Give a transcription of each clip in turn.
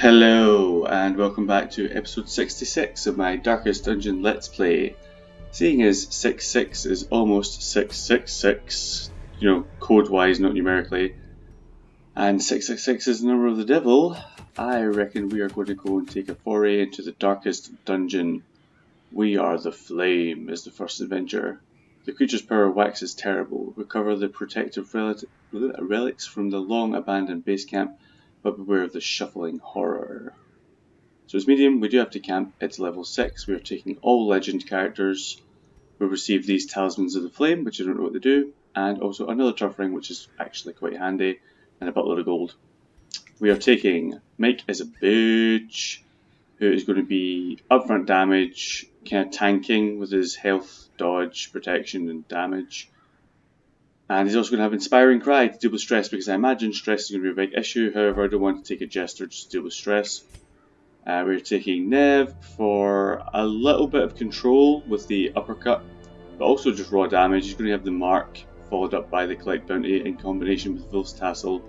Hello and welcome back to episode 66 of my Darkest Dungeon Let's Play. Seeing as 66 is almost 666, code-wise, not numerically, and 666 is the number of the devil, I reckon we are going to go and take a foray into the Darkest Dungeon. We are the Flame is the first adventure. The creature's power waxes terrible. Recover the protective relics from the long-abandoned base camp, but beware of the shuffling horror. So as medium, we do have to camp. It's level 6. We are taking all legend characters. We'll receive these talismans of the flame, which I don't know what they do, and also another turf ring, which is actually quite handy, and a buttload of gold. We are taking Mike as a bitch, who is going to be upfront damage, kind of tanking with his health, dodge, protection, and damage. And he's also going to have Inspiring Cry to deal with stress, because I imagine stress is going to be a big issue. However, I don't want to take a Jester just to deal with stress. We're taking Nev for a little bit of control with the uppercut, but also just raw damage. He's going to have the Mark, followed up by the Collect Bounty in combination with Wolf's Tassel,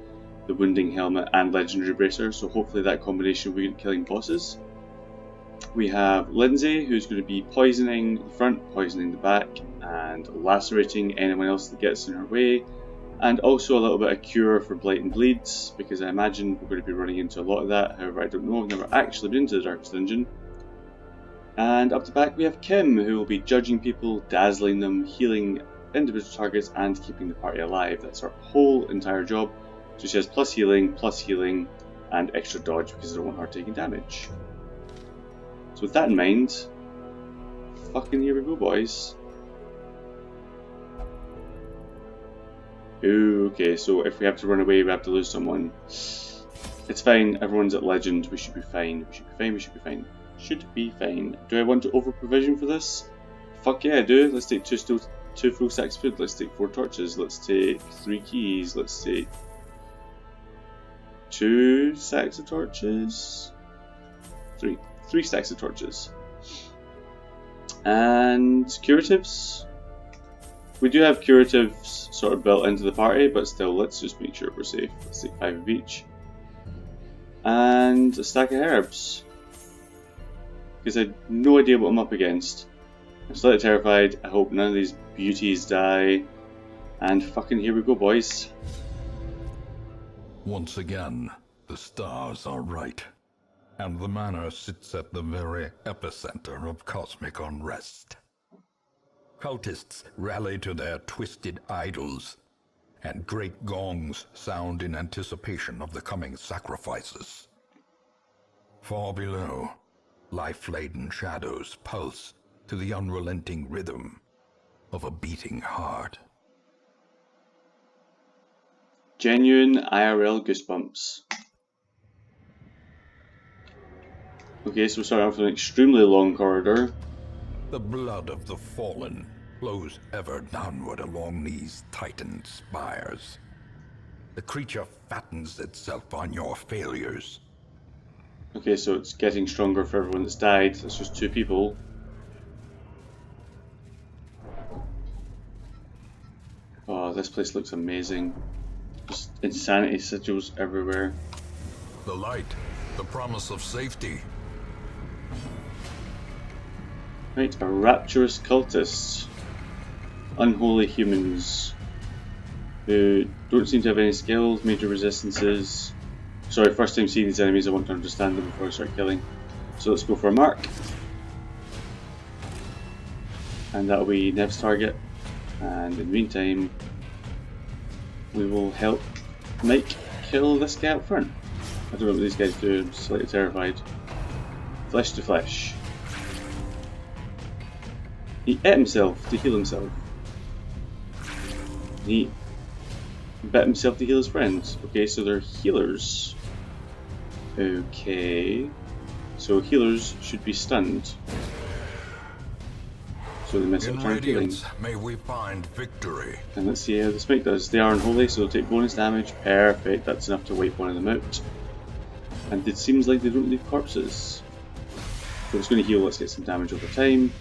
the Wounding Helmet, and Legendary Bracer. So hopefully that combination will be killing bosses. We have Lindsay, who's going to be poisoning the front, poisoning the back, and lacerating anyone else that gets in her way. And also a little bit of cure for blight and bleeds, because I imagine we're going to be running into a lot of that. However, I don't know, I've never actually been into the Darkest Dungeon. And up the back we have Kim, who will be judging people, dazzling them, healing individual targets, and keeping the party alive. That's her whole entire job. So she has plus healing, and extra dodge, because I don't want her taking damage. So with that in mind, fucking here we go, boys. Ooh, okay, so if we have to run away, we have to lose someone. It's fine, everyone's at legend, we should be fine. Should be fine. Do I want to over provision for this? Fuck yeah, I do. Let's take two full stacks of food, let's take 4 torches, let's take 3 keys, let's take 2 stacks of torches. 3 stacks of torches. And curatives. We do have curatives sort of built into the party, but still, let's just make sure we're safe. Let's take 5 of each. And a stack of herbs. Because I had no idea what I'm up against. I'm slightly terrified. I hope none of these beauties die. And fucking here we go, boys. Once again, the stars are right. And the manor sits at the very epicenter of cosmic unrest. Cultists rally to their twisted idols, and great gongs sound in anticipation of the coming sacrifices. Far below, life-laden shadows pulse to the unrelenting rhythm of a beating heart. Genuine IRL goosebumps. Okay, so we're starting off with an extremely long corridor. The blood of the fallen flows ever downward along these titan spires. The creature fattens itself on your failures. Okay, so it's getting stronger for everyone that's died. That's just 2 people. Oh, this place looks amazing. Just insanity sigils everywhere. The light, the promise of safety. Right, a rapturous cultist. Unholy humans who don't seem to have any skills, major resistances. Sorry, first time seeing these enemies, I want to understand them before I start killing. So let's go for a mark. And that'll be Nev's target. And in the meantime, we will help Mike kill this guy up front. I don't know what these guys do, I'm slightly terrified. Flesh to flesh. He ate himself to heal himself. He bet himself to heal his friends. Okay, so they're healers. Okay. So healers should be stunned. So they mess up turn healing. May we find victory. And let's see how the smite does. They are unholy, so they'll take bonus damage. Perfect, that's enough to wipe one of them out. And it seems like they don't leave corpses. So it's going to heal, let's get some damage over time.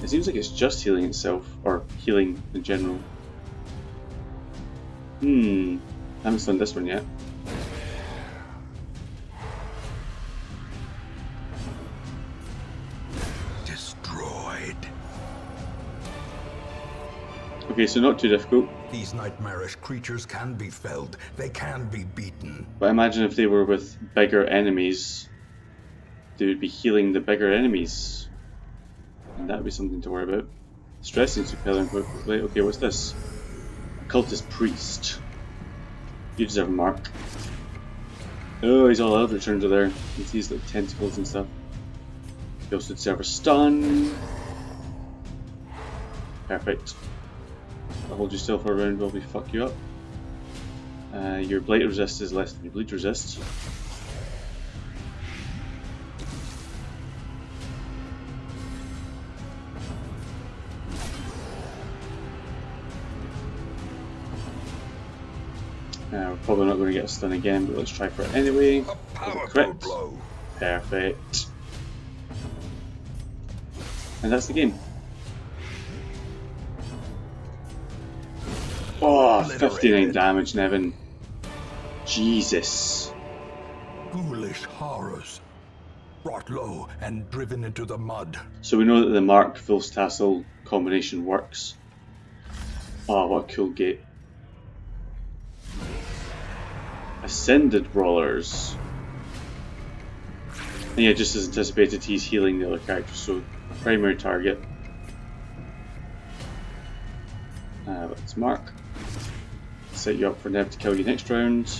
It seems like it's just healing itself, or healing in general. haven't done this one yet. Destroyed. Okay, so not too difficult. These nightmarish creatures can be felled. They can be beaten. But imagine if they were with bigger enemies, they would be healing the bigger enemies. And that would be something to worry about. Stress seems to be pelling quite quickly. Okay, what's this? Cultist Priest. You deserve a mark. Oh, he's all Eldritch under there. He sees like tentacles and stuff. He also deserve a stun. Perfect. I'll hold you still for a round while we fuck you up. Your blight resist is less than your bleed resist. We're probably not going to get a stun again, but let's try for it anyway. A powerful blow. Perfect. And that's the game. Oh, 59 damage, Nevin. Jesus. Ghoulish horrors. Brought low and driven into the mud. So we know that the Mark Volstassel combination works. Oh, what a cool gate. Ascended Brawlers. And yeah, just as anticipated, he's healing the other characters, so primary target. Let's mark. Set you up for Nev to kill you next round.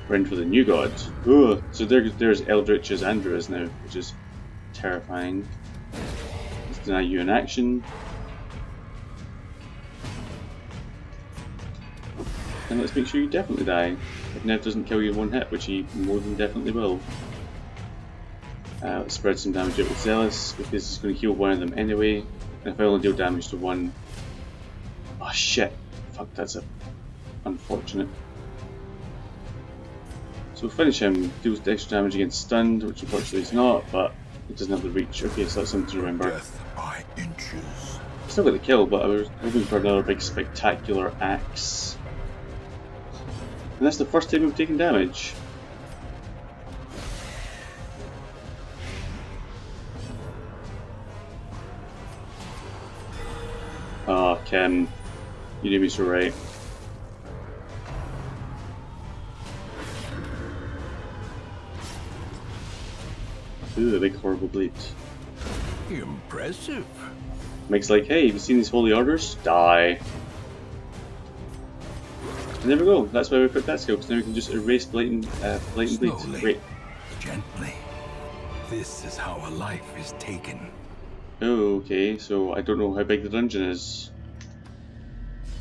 We're in for the new god. Ooh, so there's Eldritch's Andrews now, which is terrifying. Let's deny you an action. And let's make sure you definitely die. If Nev doesn't kill you in one hit, which he more than definitely will. Let's spread some damage out with Zealous, because he's going to heal one of them anyway. And if I only deal damage to one... Oh shit! Fuck, that's unfortunate. So we'll finish him, deals extra damage against stunned, which unfortunately he's not, but he doesn't have the reach. Okay, so that's something to remember. Death by inches. Still got the kill, but I was hoping for another big spectacular axe. And that's the first time we've taken damage. Oh, Kim. You do me so right. Ooh, a big horrible bleed. Impressive. Mike's like, hey, have you seen these holy orders? Die. And there we go. That's why we put that skill, because now we can just erase blatant bleed. Slowly, Wait. gently. This is how a life is taken. Oh, okay. So I don't know how big the dungeon is.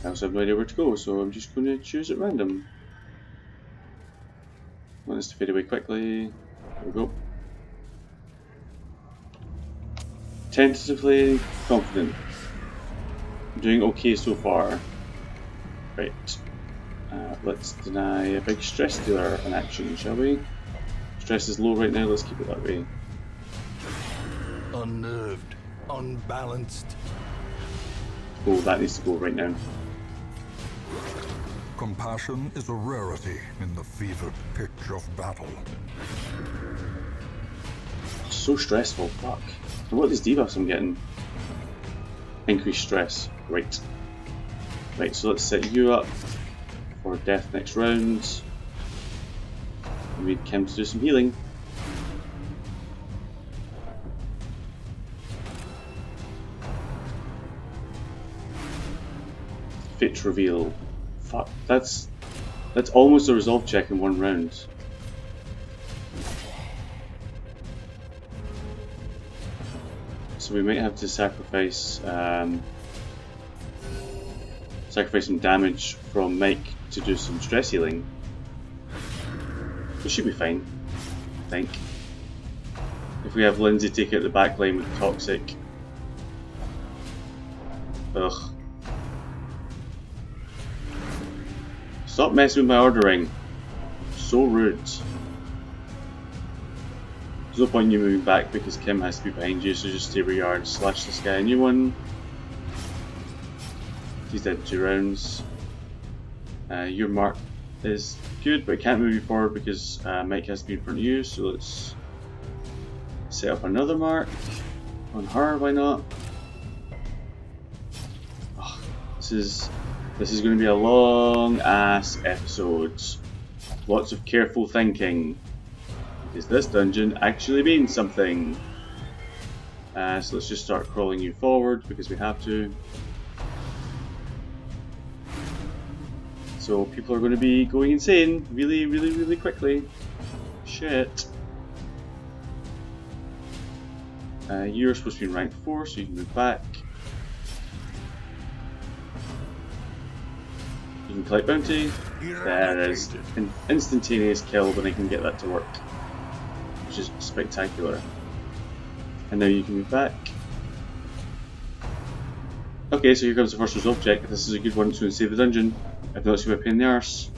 I also have no idea where to go, so I'm just going to choose at random. I want this to fade away quickly. There we go. Tentatively confident. I'm doing okay so far. Right. Let's deny a big stress dealer an action, shall we? Stress is low right now, let's keep it that way. Unnerved, unbalanced. Oh, that needs to go right now. Compassion is a rarity in the fevered pitch of battle. So stressful, fuck. And what are these debuffs I'm getting? Increased stress, great. Right, so let's set you up for death next round. We need Kim to do some healing. Fate reveal. Fuck, that's almost a resolve check in one round. So we might have to sacrifice some damage from Mike to do some stress healing. It should be fine, I think. If we have Lindsay take out the back line with Toxic. Ugh. Stop messing with my ordering. So rude. There's no point in you moving back because Kim has to be behind you, so just stay where you are and slash this guy a new one. He's dead in 2 rounds. Your mark is good, but it can't move you forward because Mike has to be in front of you. So let's set up another mark on her. Why not? Oh, this is going to be a long ass episode. Lots of careful thinking. Because this dungeon actually means something. So let's just start crawling you forward because we have to. So people are going to be going insane really, really, really quickly. Shit. You're supposed to be in rank 4, so you can move back. You can collect bounty. There is an instantaneous kill when I can get that to work, which is spectacular. And now you can move back. Okay, so here comes the first resolve check. This is a good one to save the dungeon. If not, it's going to be a pain in the arse.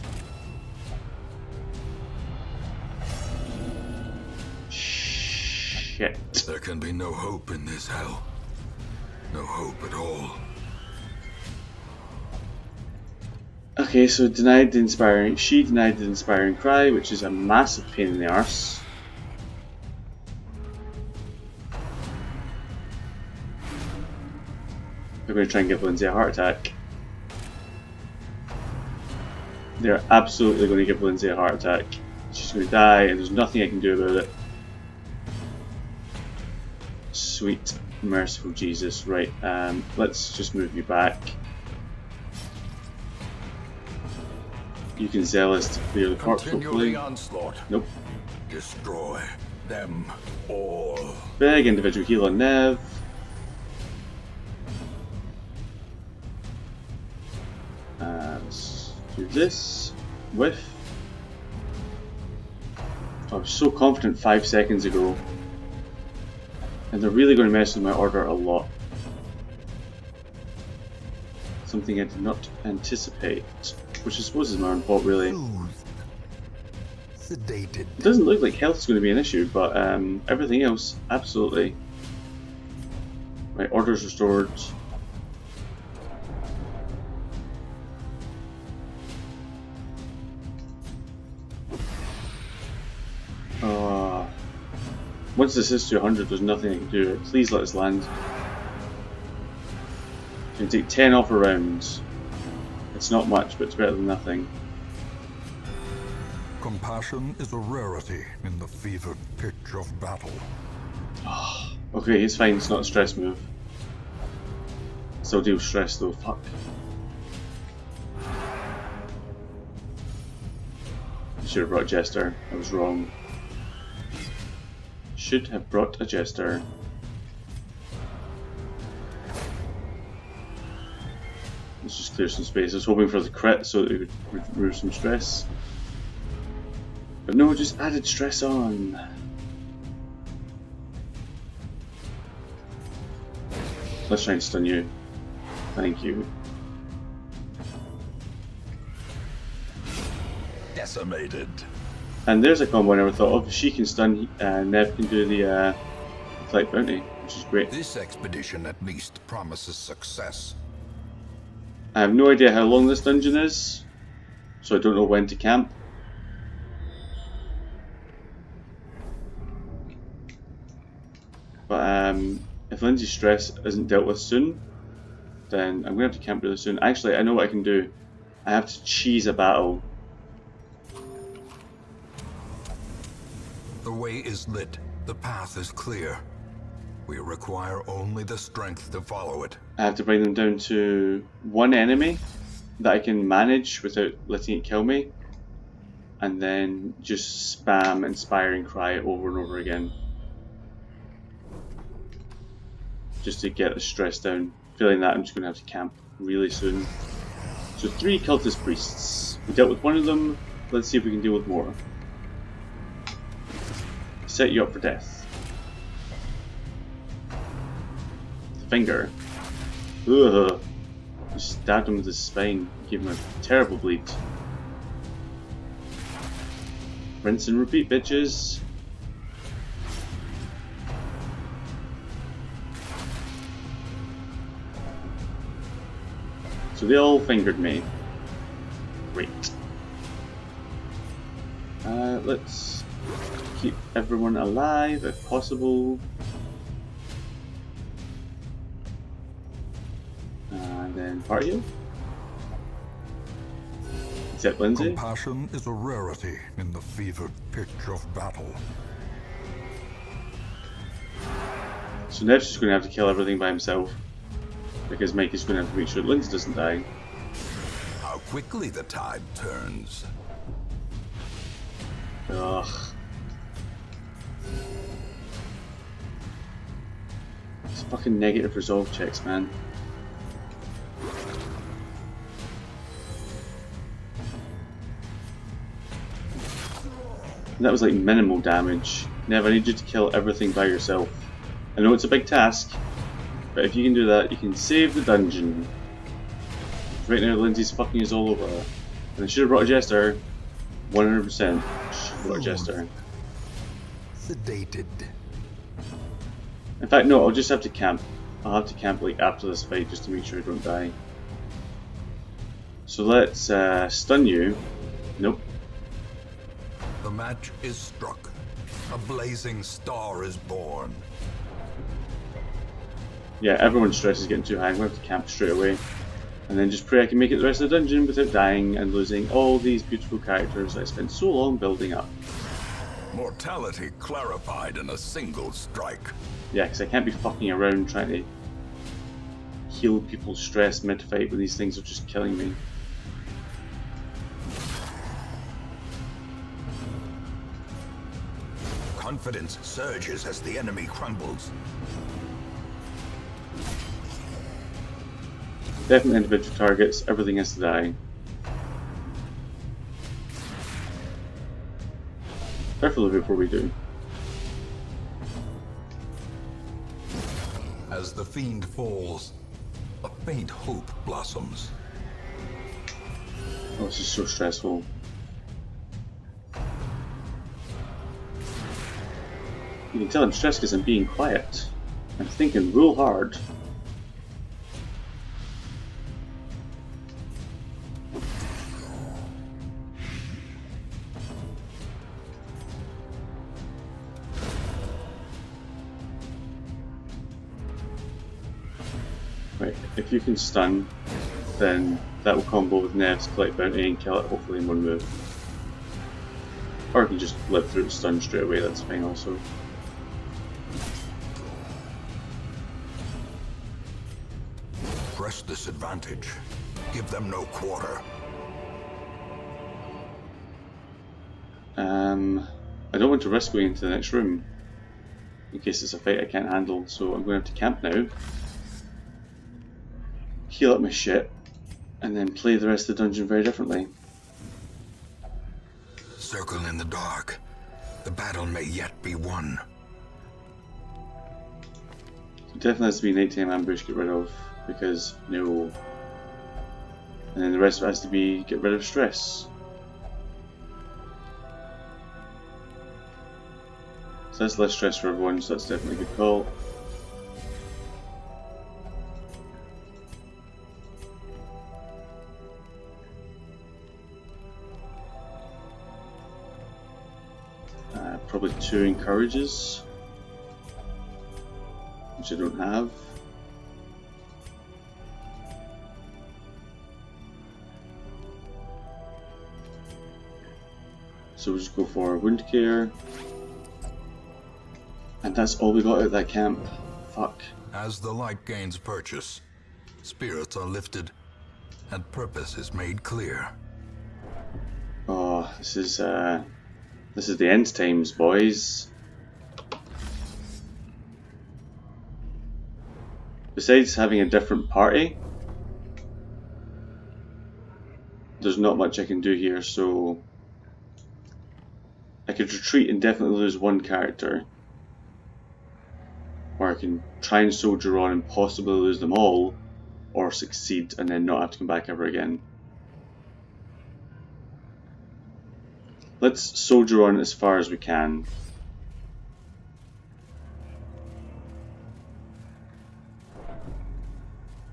Shit. There can be no hope in this hell. No hope at all. Okay, so denied the inspiring. She denied the inspiring cry, which is a massive pain in the arse. They're going to try and give Lindsay a heart attack. They're absolutely going to give Lindsay a heart attack. She's going to die, and there's nothing I can do about it. Sweet, merciful Jesus. Right, let's just move you back. You can zealous to clear the corpse, hopefully. The onslaught. Nope. Destroy them all. Big individual heal on Nev. Let's do this. Whiff. I was so confident 5 seconds ago. And they're really going to mess with my order a lot. Something I did not anticipate. Which I suppose is my own fault, really. Sedated. It doesn't look like health's going to be an issue, but everything else, absolutely. My order's restored. Once this is to 100, there's nothing I can do. Please let us land. You can take 10 off a round. It's not much, but it's better than nothing. Compassion is a rarity in the fevered pitch of battle. Oh, okay, it's fine. It's not a stress move. Still deal with stress though. Fuck. I should have brought Jester. I was wrong. Should have brought a Jester. Let's just clear some space. I was hoping for the crit so that it would remove some stress. But no, just added stress on. Let's try and stun you. Thank you. Decimated. And there's a combo I never thought of. She can stun, Nev can do the collect bounty, which is great. This expedition at least promises success. I have no idea how long this dungeon is, so I don't know when to camp. But if Lindsay's stress isn't dealt with soon, then I'm going to have to camp really soon. Actually, I know what I can do. I have to cheese a battle. The way is lit. The path is clear. We require only the strength to follow it. I have to bring them down to one enemy that I can manage without letting it kill me, and then just spam Inspiring Cry over and over again. Just to get the stress down. Feeling that I'm just going to have to camp really soon. So 3 cultist priests. We dealt with one of them, let's see if we can deal with more. Set you up for death. Finger. Ugh. Just stabbed him with his spine. Gave him a terrible bleed. Rinse and repeat, bitches. So they all fingered me. Great. Let's keep everyone alive if possible. And then party heal. Except Lindsay. Compassion is a rarity in the fevered pitch of battle. So Nev's just going to have to kill everything by himself, because Mike is going to have to make sure Lindsay doesn't die. How quickly the tide turns. Ugh. It's fucking negative resolve checks, man. And that was like minimal damage. Nev, I need you to kill everything by yourself. I know it's a big task, but if you can do that, you can save the dungeon. Right now, Lindsay's fucking us all over. And I should have brought a jester. 100% should have brought a jester. Sedated. In fact, no, I'll just have to camp. I'll have to camp like after this fight just to make sure I don't die. So let's stun you. Nope. The match is struck. A blazing star is born. Yeah, everyone's stress is getting too high. I'm going to have to camp straight away. And then just pray I can make it the rest of the dungeon without dying and losing all these beautiful characters that I spent so long building up. Mortality clarified in a single strike. Yeah, because I can't be fucking around trying to heal people's stress mid-fight when these things are just killing me. Confidence surges as the enemy crumbles. Definitely individual targets, everything has to die. Preferably before we do. As the fiend falls, a faint hope blossoms. Oh, this is so stressful. You can tell I'm stressed because I'm being quiet. I'm thinking real hard. Right, if you can stun, then that will combo with Nev's collect bounty and kill it hopefully in one move. Or I can just live through the stun straight away, that's fine also. Press this advantage. Give them no quarter. I don't want to risk going into the next room in case it's a fight I can't handle, so I'm going to have to camp now, heal up my shit, and then play the rest of the dungeon very differently. Circle in the dark. The battle may yet be won. So definitely has to be nighttime ambush, get rid of, because no. And then the rest of it has to be get rid of stress. So that's less stress for everyone, so that's definitely a good call. Probably 2 encourages, which I don't have. So we'll just go for wound care. And that's all we got out of that camp. Fuck. As the light gains purchase, spirits are lifted, and purpose is made clear. Oh, this is the end times, boys. Besides having a different party, there's not much I can do here, so I could retreat and definitely lose one character. Or I can try and soldier on and possibly lose them all, or succeed and then not have to come back ever again. Let's soldier on as far as we can.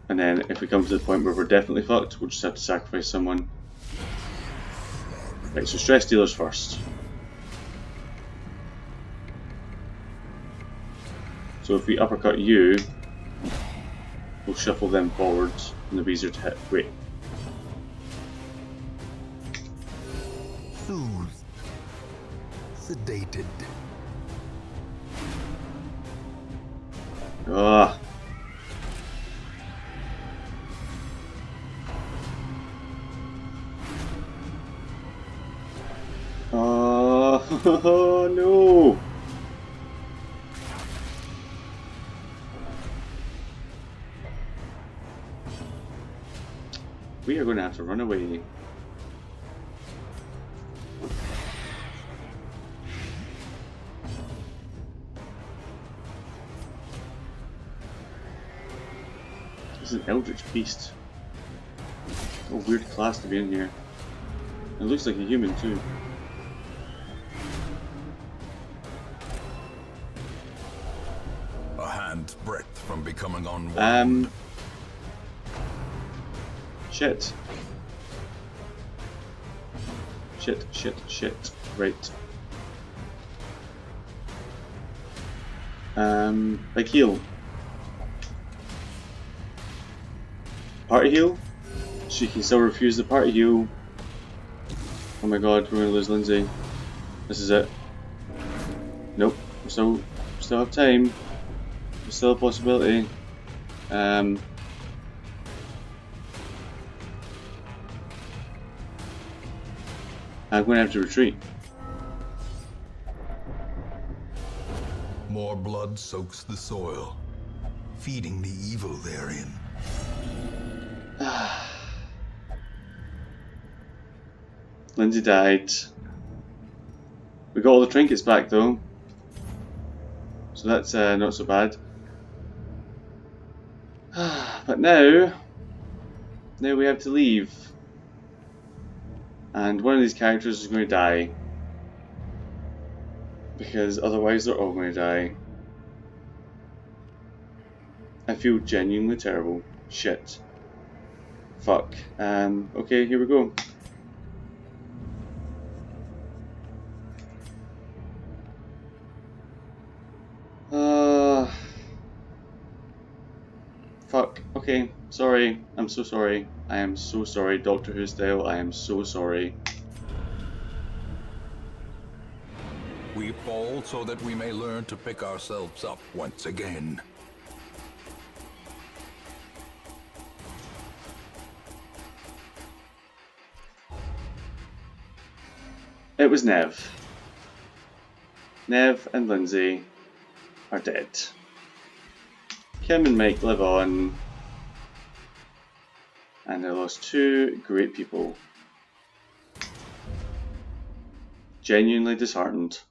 And then if we come to the point where we're definitely fucked, we'll just have to sacrifice someone. Right, so stress dealers first. So if we uppercut you, we'll shuffle them forwards and they'll be easier to hit. Wait. Soothed. Sedated. Ah. Oh, no. We are going to have to run away. This is an Eldritch Beast. What a weird class to be in here. It looks like a human too. A hand's breadth from becoming unwound. Shit. Shit. Right. Like heal. Party heal? She can still refuse the party heal. Oh my god, we're gonna lose Lindsay. This is it. Nope. We still have time. There's still a possibility. I'm going to have to retreat. More blood soaks the soil, feeding the evil therein. Lindsay died. We got all the trinkets back though, so that's not so bad. But now we have to leave. And one of these characters is going to die. Because otherwise they're all going to die. I feel genuinely terrible. Shit. Fuck. Okay, here we go. Fuck. Okay, sorry. I'm so sorry. I am so sorry, Doctor Who style. I am so sorry. We fall so that we may learn to pick ourselves up once again. It was Nev. Nev and Lindsay are dead. Kim and Mike live on, and they lost two great people. Genuinely disheartened.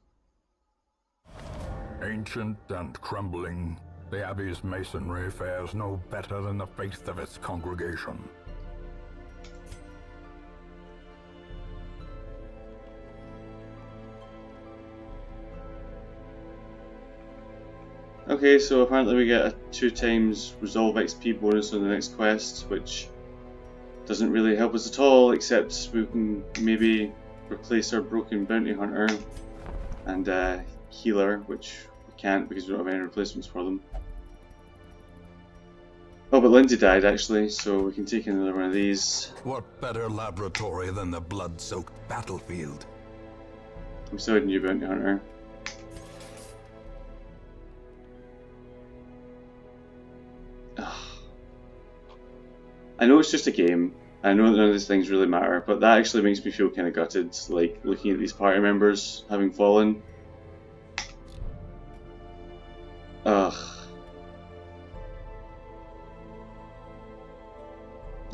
Ancient and crumbling, the Abbey's masonry fares no better than the faith of its congregation. Okay, so apparently we get a 2 times resolve XP bonus on the next quest, which doesn't really help us at all, except we can maybe replace our broken bounty hunter and healer, which we can't because we don't have any replacements for them. Oh, but Lindsay died actually, so we can take another one of these. What better laboratory than the blood-soaked battlefield? We still had a new bounty hunter. I know it's just a game. I know that none of these things really matter, but that actually makes me feel kind of gutted, like looking at these party members having fallen. Ugh.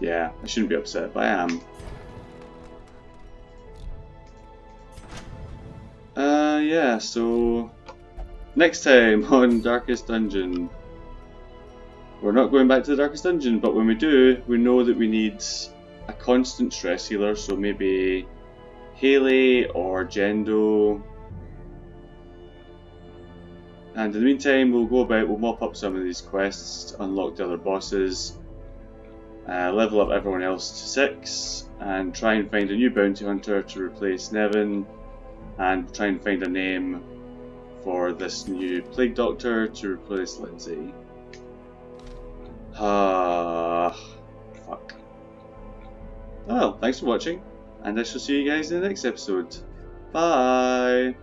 Yeah, I shouldn't be upset, but I am. Yeah, so next time on Darkest Dungeon. We're not going back to the Darkest Dungeon, but when we do, we know that we need a constant stress healer, so maybe Haley or Jendo. And in the meantime, we'll go about, we'll mop up some of these quests, unlock the other bosses, level up everyone else to 6, and try and find a new bounty hunter to replace Nevin, and try and find a name for this new plague doctor to replace Lindsay. Fuck. Well, thanks for watching, and I shall see you guys in the next episode. Bye!